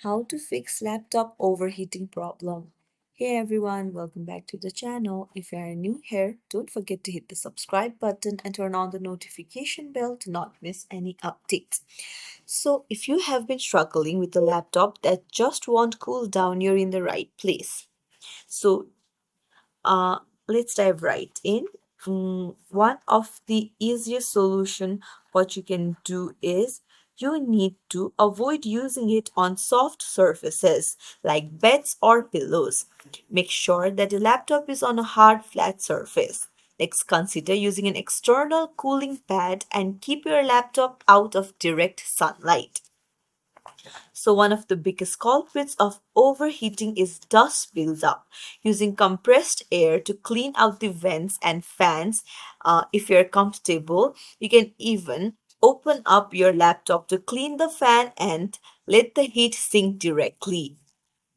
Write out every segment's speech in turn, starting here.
How to fix laptop overheating problem. Hey everyone, welcome back to the channel. If you are new here, don't forget to hit the subscribe button and turn on the notification bell to not miss any updates. So, if you have been struggling with a laptop that just won't cool down, you're in the right place. So, uh, let's dive right in. One of the easiest solution what you can do is you need to avoid using it on soft surfaces like beds or pillows. Make sure that the laptop is on a hard flat surface. Next, consider using an external cooling pad and keep your laptop out of direct sunlight. So, one of the biggest culprits of overheating is dust buildup. Using compressed air to clean out the vents and fans, if you're comfortable, you can even open up your laptop to clean the fan and let the heat sink directly.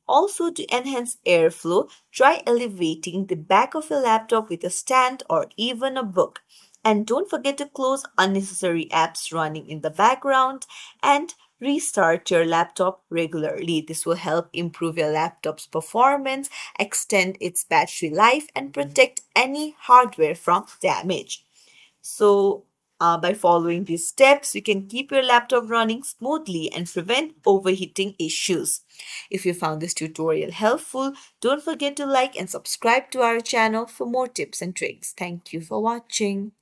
Also, to enhance airflow, try elevating the back of your laptop with a stand or even a book. And don't forget to close unnecessary apps running in the background and restart your laptop regularly. This will help improve your laptop's performance, extend its battery life, and protect any hardware from damage. So, by following these steps, you can keep your laptop running smoothly and prevent overheating issues. If you found this tutorial helpful, don't forget to like and subscribe to our channel for more tips and tricks. Thank you for watching.